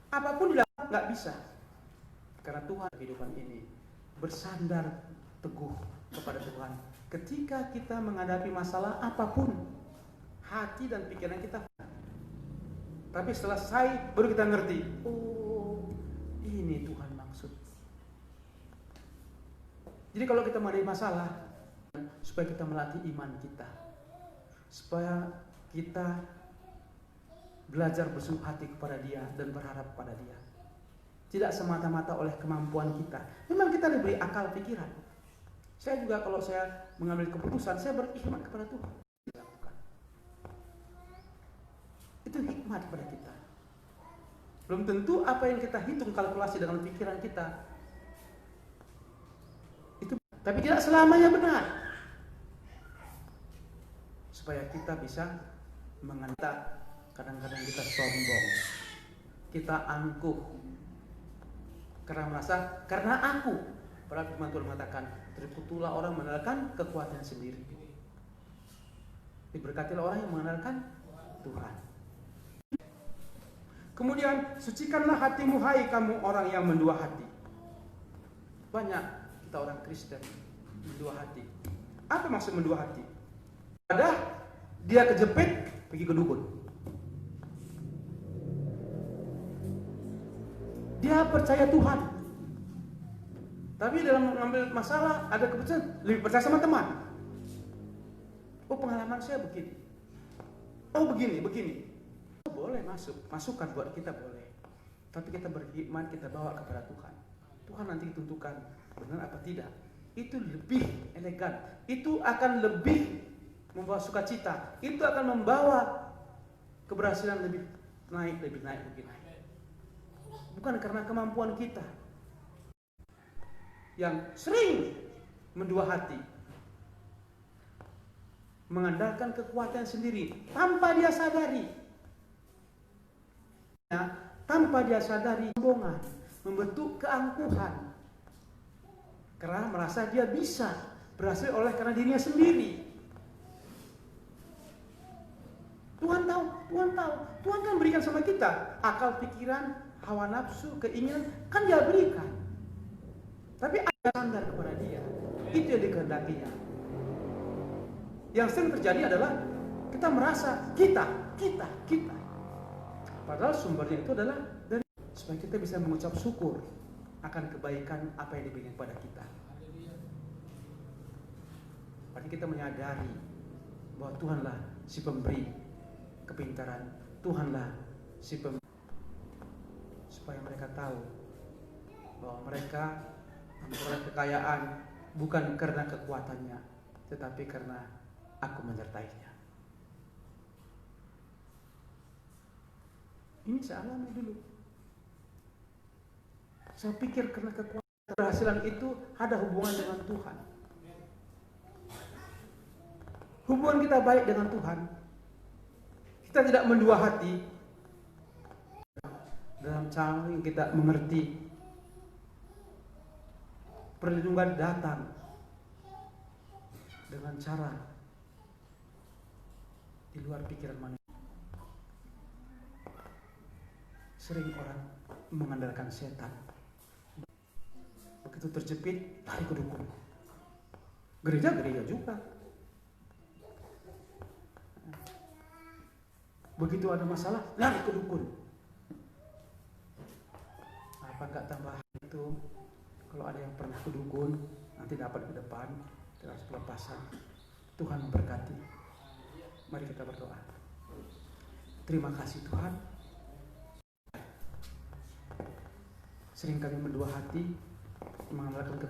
Apapun nggak bisa. Karena Tuhan kehidupan ini bersandar teguh kepada Tuhan. Ketika kita menghadapi masalah apapun, hati dan pikiran kita. Tapi setelah selesai baru kita ngerti, oh ini Tuhan maksud. Jadi kalau kita menghadapi masalah, supaya kita melatih iman kita, supaya kita belajar bersungguh hati kepada Dia dan berharap pada Dia. Tidak semata-mata oleh kemampuan kita. Memang kita diberi akal pikiran. Saya juga kalau saya mengambil keputusan, saya beriman kepada Tuhan. Itu hikmat pada kita. Belum tentu apa yang kita hitung kalkulasi dengan pikiran kita itu, tapi tidak selamanya benar. Supaya kita bisa mengentak, kadang-kadang kita sombong. kita angkuh karena merasa karena aku. Padahal firman Tuhan mengatakan, terkutulah orang mengenalkan kekuatan sendiri. Diberkatilah orang yang mengenalkan Tuhan. Kemudian, sucikanlah hatimu, hai kamu orang yang mendua hati. Banyak kita orang Kristen mendua hati. Apa maksud mendua hati? Ada dia kejepit, pergi ke dukun. Dia percaya Tuhan, tapi dalam mengambil masalah ada keputusan lebih percaya sama teman. Oh, pengalaman saya begini. Oh, begini. Boleh masukan buat kita boleh. Tapi kita beriman, kita bawa kepada Tuhan. Tuhan nanti tentukan benar apa tidak. Itu lebih elegan. Itu akan lebih membawa sukacita. Itu akan membawa keberhasilan lebih naik. Bukan karena kemampuan kita yang sering mendua hati, mengandalkan kekuatan sendiri tanpa dia sadari. Tanpa dia sadari, sombongan, membentuk keangkuhan karena merasa dia bisa berhasil oleh karena dirinya sendiri. Tuhan tahu. Tuhan kan berikan sama kita akal, pikiran, hawa nafsu, keinginan, kan dia berikan. Tapi ada standar kepada dia, itu yang dikehendakinya. Yang sering terjadi adalah kita merasa kita. Padahal sumbernya itu adalah dari supaya kita bisa mengucap syukur akan kebaikan apa yang diberikan kepada kita. Berarti kita menyadari bahwa Tuhanlah si pemberi kepintaran, Tuhanlah si pemberi. Supaya mereka tahu bahwa mereka memperoleh kekayaan bukan karena kekuatannya, tetapi karena aku menyertainya. Ini saya alami dulu. Saya pikir karena kekuatan keberhasilan itu ada hubungan dengan Tuhan. Hubungan kita baik dengan Tuhan. Kita tidak mendua hati. Dalam cara yang kita mengerti, perlindungan datang dengan cara di luar pikiran manusia. Sering orang mengandalkan setan. Begitu terjepit, lari ke dukun. Gereja juga. Begitu ada masalah, lari ke dukun. Apa enggak tambahan itu? Kalau ada yang pernah ke dukun, nanti dapat ke depan, terus pelepasan. Tuhan memberkati. Mari kita berdoa. Terima kasih Tuhan. Sering kami mendua hati, mengandalkan kekuatan